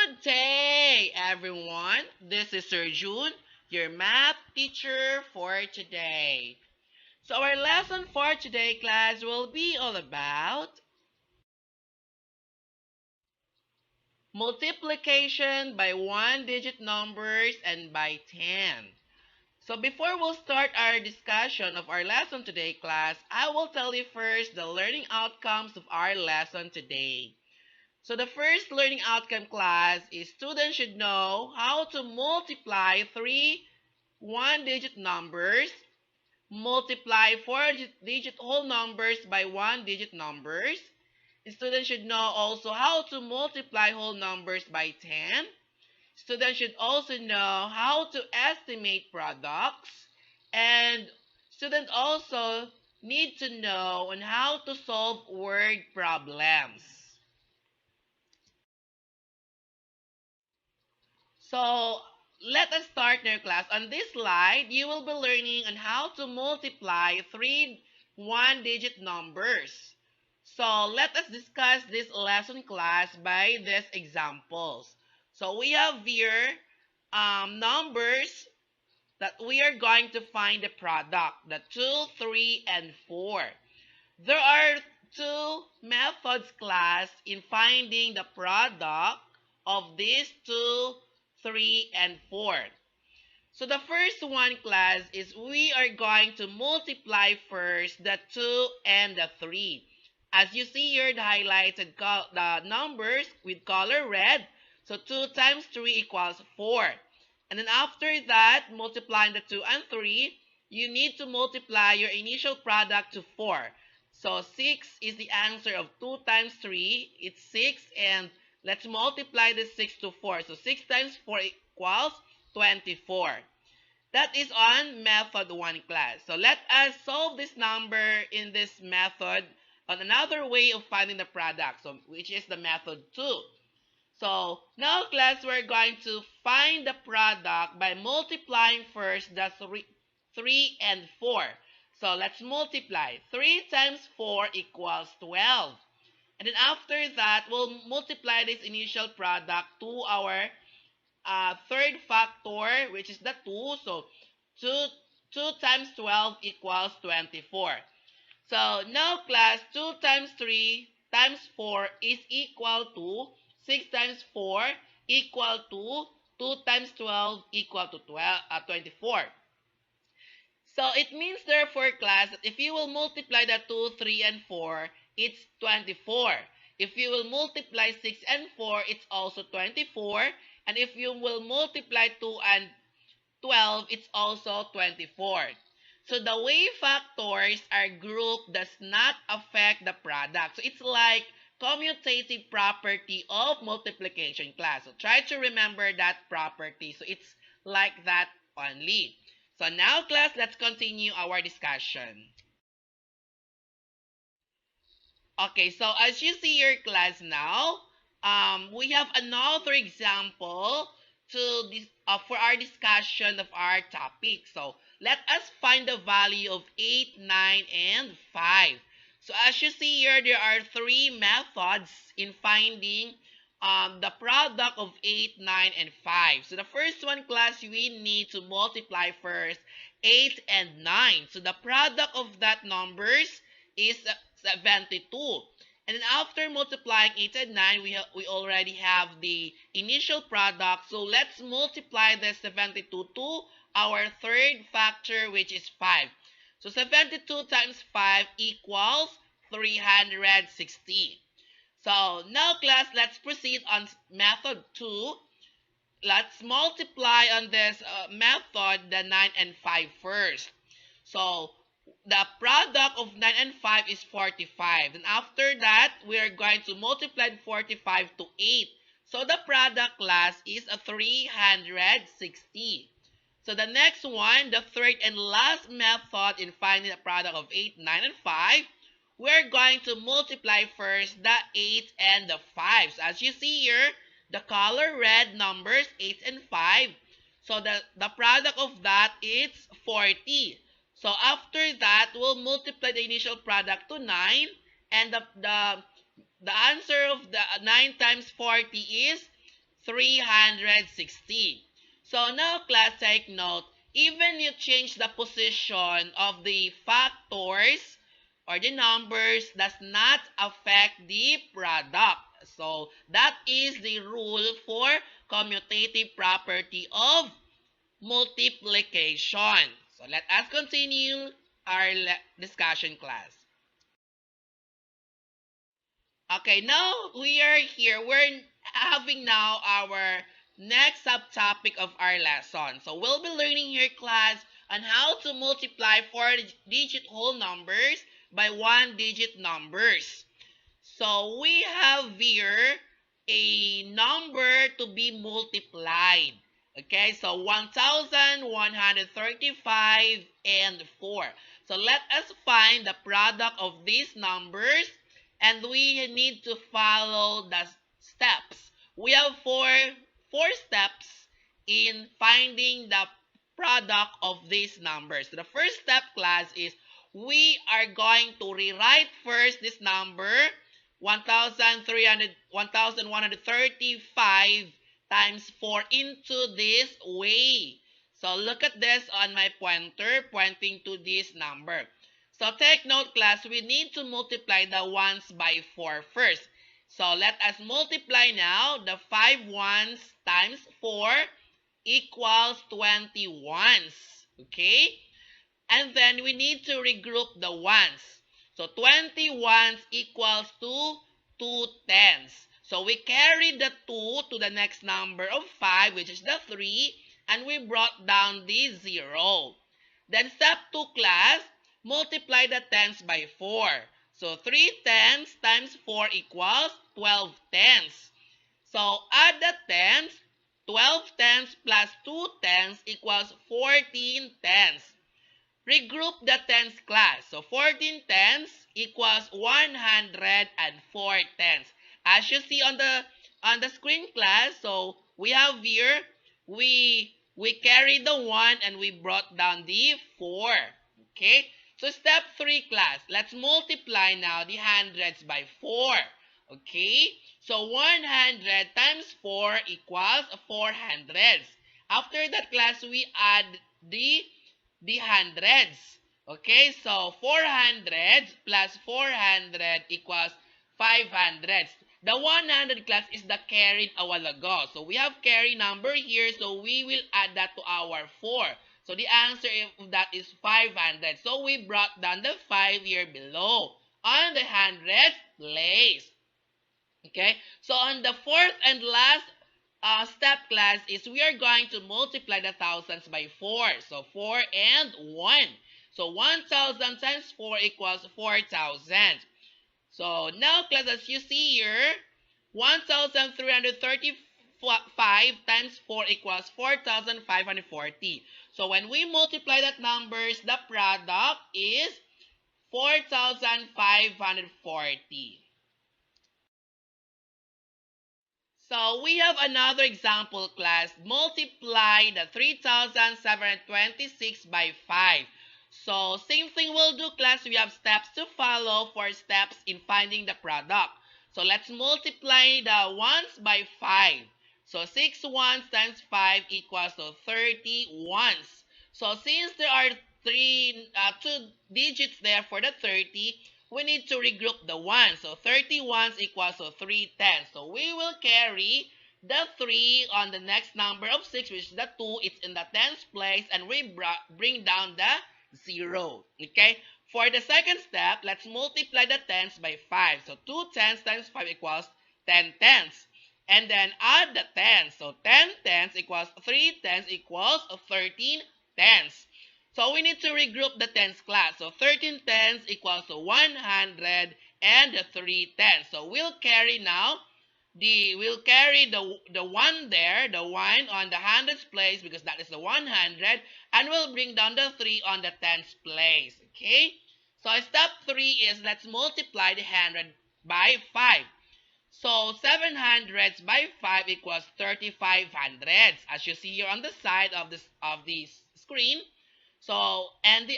Good day, everyone. This is Sir June, your math teacher for today. So our lesson for today, class, will be all about multiplication by one-digit numbers and by 10. So before we'll start our discussion of our lesson today, class, I will tell you first the learning outcomes of our lesson today. So the first learning outcome, class, is students should know how to multiply three one-digit numbers, multiply four-digit whole numbers by one-digit numbers. Students should know also how to multiply whole numbers by 10. Students should also know how to estimate products. And students also need to know on how to solve word problems. So let us start now, class. On this slide, you will be learning on how to multiply three one-digit numbers. So let us discuss this lesson, class, by these examples. So we have here numbers that we are going to find the product, the 2, 3, and 4. There are two methods, class, in finding the product of these 2, 3, and 4. So the first one, class, is we are going to multiply first the 2 and the 3. As you see here, the highlighted the numbers with color red. So 2 times 3 equals 4. And then after that, multiplying the 2 and 3, you need to multiply your initial product to 4. So 6 is the answer of 2 times 3. It's 6. And let's multiply this 6 to 4. So 6 times 4 equals 24. That is on method 1, class. So let us solve this number in this method on another way of finding the product, so which is the method 2. So now, class, we're going to find the product by multiplying first the 3 and 4. So let's multiply. 3 times 4 equals 12. And then after that, we'll multiply this initial product to our third factor, which is the 2. So 2 times 12 equals 24. So now, class, 2 times 3 times 4 is equal to 6 times 4 equal to 2 times 12 equal to 24. So it means, therefore, class, that if you will multiply the 2, 3, and 4, it's 24. If you will multiply 6 and 4, it's also 24. And if you will multiply 2 and 12, it's also 24. So the way factors are grouped does not affect the product. So it's like commutative property of multiplication, class. So try to remember that property. So it's like that only. So now, class, let's continue our discussion. Okay, so as you see your class now, we have another example to this for our discussion of our topic. So let us find the value of 8, 9, and 5. So as you see here, there are three methods in finding the product of 8, 9, and 5. So the first one, class, we need to multiply first 8 and 9. So the product of that numbers is 72. And then after multiplying 8 and 9, we already have the initial product. So let's multiply the 72 to our third factor, which is 5. So 72 times 5 equals 360. So now, class, let's proceed on method 2. Let's multiply on this method the 9 and 5 first. So the product of 9 and 5 is 45. And after that, we are going to multiply 45 to 8. So the product, class, is a 360. So the next one, the third and last method in finding the product of 8, 9, and 5, we're going to multiply first the 8 and the 5. So as you see here, the color red numbers 8 and 5. So the product of that is 40. So after that, we'll multiply the initial product to 9. And the answer of the 9 times 40 is 360. So now class, take note, even you change the position of the factors or the numbers does not affect the product. So that is the rule for commutative property of multiplication. So let us continue our discussion, class. Okay, now we are here. We're having now our next subtopic of our lesson. So we'll be learning here, class, on how to multiply 4-digit whole numbers by 1-digit numbers. So we have here a number to be multiplied. Okay, so 1,135 and 4. So let us find the product of these numbers, and we need to follow the steps. We have four steps in finding the product of these numbers. So the first step, class, is we are going to rewrite first this number 1,135 times 4 into this way. So look at this on my pointer pointing to this number. So take note, class, we need to multiply the ones by 4 first. So let us multiply now. The 5 ones times 4 equals 20 ones. Okay? And then we need to regroup the ones. So 20 ones equals to 2 tens. So we carry the 2 to the next number of 5, which is the 3, and we brought down the 0. Then step 2, class, multiply the tens by 4. So 3 tens times 4 equals 12 tens. So add the tens. 12 tens plus 2 tens equals 14 tens. Regroup the tens, class. So 14 tens equals 104 tens. As you see on the screen, class, so we have here, we carry the 1 and we brought down the 4. Okay? So step 3, class. Let's multiply now the hundreds by 4. Okay? So 100 times 4 equals 400. After that, class, we add the hundreds. Okay, so 400 plus 400 equals 500. The 100, class, is the carried a while ago. So we have carry number here, so we will add that to our 4. So the answer of that is 500. So we brought down the 5 here below on the hundredth place. Okay, so on the fourth and last step, class, is we are going to multiply the thousands by 4. So 4 and 1. So 1,000 times 4 equals 4,000. So now, class, as you see here, 1,335 times 4 equals 4,540. So when we multiply that numbers, the product is 4,540. So we have another example, class. Multiply the 3,726 by 5. So same thing we'll do, class. We have steps to follow for steps in finding the product. So let's multiply the ones by 5. So 6 ones times 5 equals to 30 ones. So since there are 2 digits there for the 30, we need to regroup the 1. So 30 ones equals to 3 tens. So we will carry the 3 on the next number of 6, which is the 2. It's in the tens place, and we bring down the 0. Okay? For the second step, let's multiply the tens by 5. So 2 tens times 5 equals 10 tens. And then add the tens. So 10 tens equals 3 tens equals 13 tens. So we need to regroup the tens, class. So 13 tens equals to 100 and 3 tens. So we'll carry now the 1 there, the 1 on the hundreds place, because that is the 100, and we'll bring down the 3 on the tens place. Okay? So step 3 is let's multiply the 100 by 5. So 700s by 5 equals 3,500s, as you see here on the side of the screen. So, and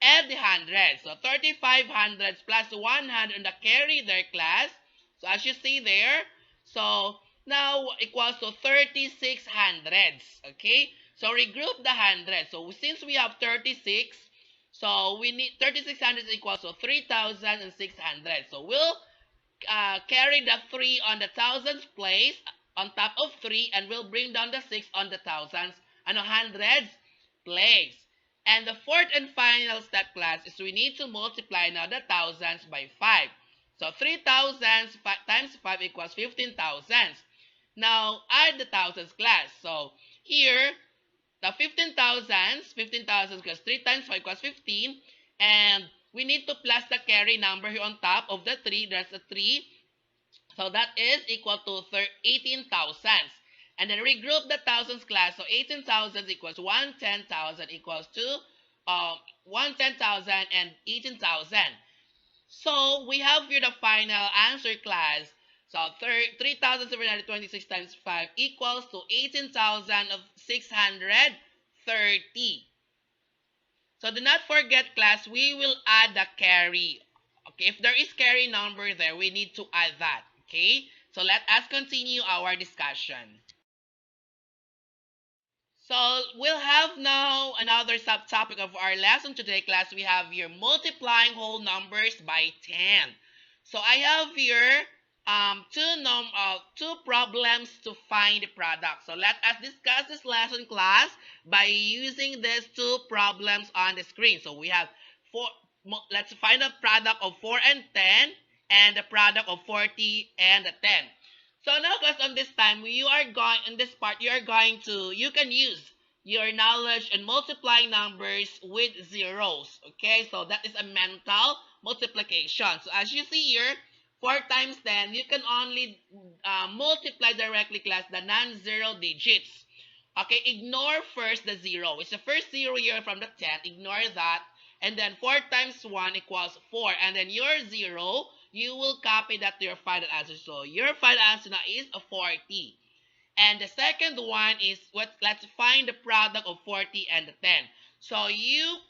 add the hundreds. So 3,500s plus 100 in the carry there, class. So as you see there, so now equals to 36 hundreds. Okay, so regroup the hundreds. So since we have 36, so we need 36 hundreds equals to 3,600. So we'll carry the 3 on the thousands place on top of 3, and we'll bring down the 6 on the thousands and hundreds place. And the fourth and final step, class, is we need to multiply now the thousands by 5. So 3,000 times 5 equals 15,000. Now add the thousands, class. So here, the 15,000 because 3 times 5 equals 15. And we need to plus the carry number here on top of the 3. There's a 3. So that is equal to 18,000. And then regroup the thousands, class. So 18,000 equals 110,000 equals to 110,000 and 18,000. So we have here the final answer, class. So 3,726 times 5 equals to 18,630. So do not forget, class, we will add the carry. Okay, if there is carry number there, we need to add that. Okay, so let us continue our discussion. So we'll have now another subtopic of our lesson today, class. We have here multiplying whole numbers by 10. So I have here two problems to find the product. So let us discuss this lesson, class, by using these two problems on the screen. So we have let's find a product of 4 and 10 and the product of 40 and 10. So now, class, on this time, you can use your knowledge in multiplying numbers with zeros. Okay, so that is a mental multiplication. So as you see here, 4 times 10, you can only multiply directly, class, the non-zero digits. Okay, ignore first the 0. It's the first 0 here from the 10. Ignore that. And then 4 times 1 equals 4. And then your 0, you will copy that to your final answer. So your final answer now is a 40. And the second one is let's find the product of 40 and the 10. So you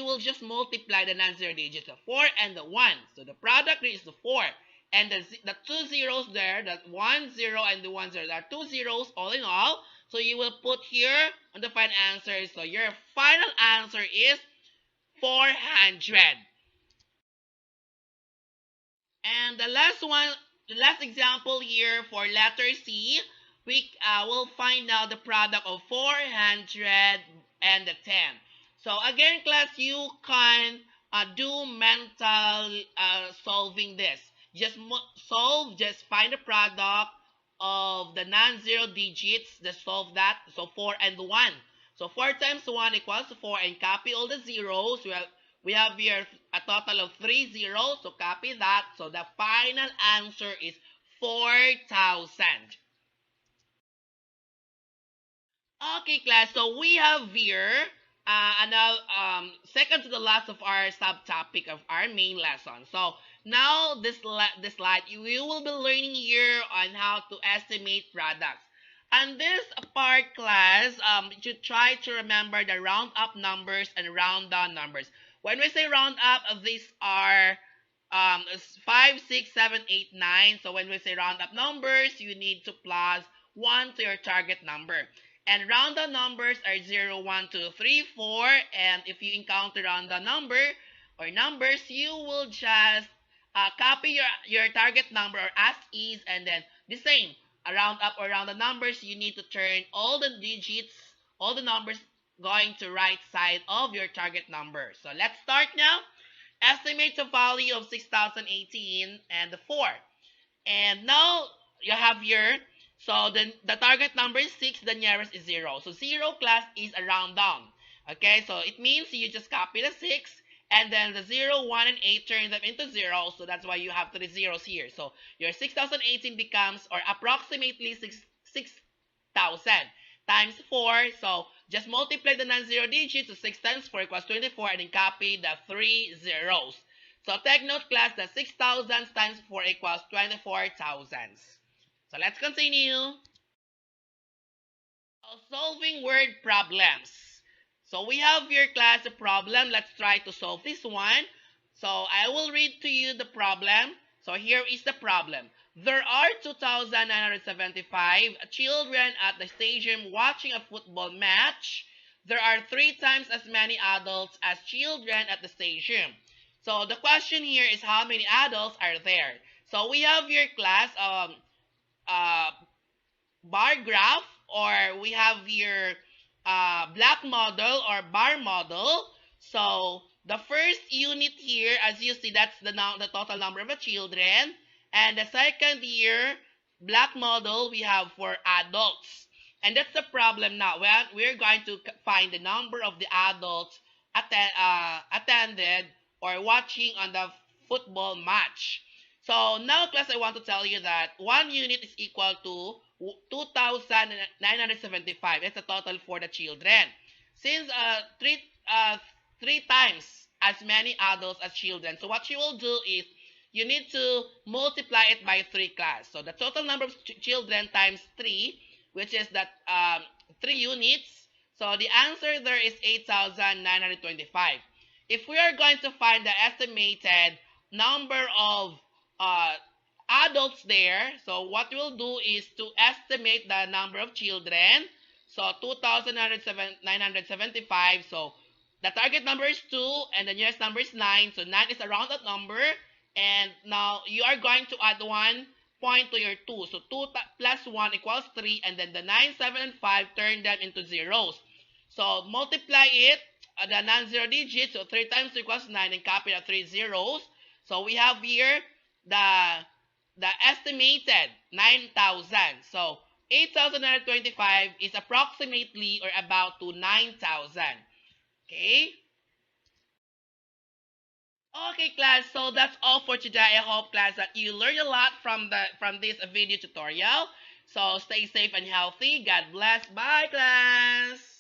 will just multiply the non-zero digits, the 4 and the 1. So the product is the 4. And the two zeros there, the 1 0 and the 1 0, there are 2 zeros all in all. So you will put here on the final answer. So your final answer is 400. And the last example here for letter C, we will find now the product of 400 and the 10. So again, class, you can do mental solving this. Just find the product of the non-zero digits. Just solve that. So 4 and 1. So 4 times 1 equals 4, and copy all the zeros. We have here a total of 3 zeros, so copy that. So the final answer is 4,000. Okay, class, so we have here second to the last of our subtopic of our main lesson. So now this slide, you will be learning here on how to estimate products. And this part, class, you try to remember the round up numbers and round down numbers. When we say round up, these are 5, 6, 7, 8, 9. So when we say round up numbers, you need to plus 1 to your target number. And round down numbers are 0, 1, 2, 3, 4. And if you encounter round down number or numbers, you will just copy your target number or as is, and then the same. Round up or round the numbers, you need to turn all the digits, all the numbers going to right side of your target number. So let's start now. Estimate the value of 6,018 and the 4. And now you have here, so the target number is 6, the nearest is 0. So 0, class, is a round down. Okay, so it means you just copy the 6, and then the 0, 1, and 8 turn them into 0. So that's why you have 3 zeros here. So your 6,018 becomes, or approximately 6,000 times 4. So just multiply the non-zero digits. So 6 times 4 equals 24, and then copy the 3 zeros. So take note, class, that 6,000 times 4 equals 24,000. So let's continue. Solving word problems. So we have here, class, a problem. Let's try to solve this one. So I will read to you the problem. So here is the problem. There are 2,975 children at the stadium watching a football match. There are 3 times as many adults as children at the stadium. So the question here is how many adults are there? So we have your class uh, bar graph, or we have your block model or bar model. So the first unit here, as you see, that's the total number of the children. And the second year block model we have for adults. And that's the problem now. Well, we're going to find the number of the adults attended or watching on the football match. So now, class, I want to tell you that 1 unit is equal to 2,975. It's the total for the children. Since three times as many adults as children, so what you will do is you need to multiply it by 3, class. So the total number of children times 3, which is that 3 units. So the answer there is 8,925. If we are going to find the estimated number of uh, adults there, so what we'll do is to estimate the number of children. So 2,975. So the target number is 2 and the nearest number is 9. So 9 is around that number. And now you are going to add 1 point to your 2. So 2 plus 1 equals 3. And then the 9, 7, and 5, turn them into zeros. So multiply it, the non-zero digits. So 3 times 2 equals 9, and copy the 3 zeros. So we have here the estimated 9,000. So 8,925 is approximately or about to 9,000. Okay? Okay, class. So that's all for today. I hope, class, that you learned a lot from this video tutorial. So stay safe and healthy. God bless. Bye, class.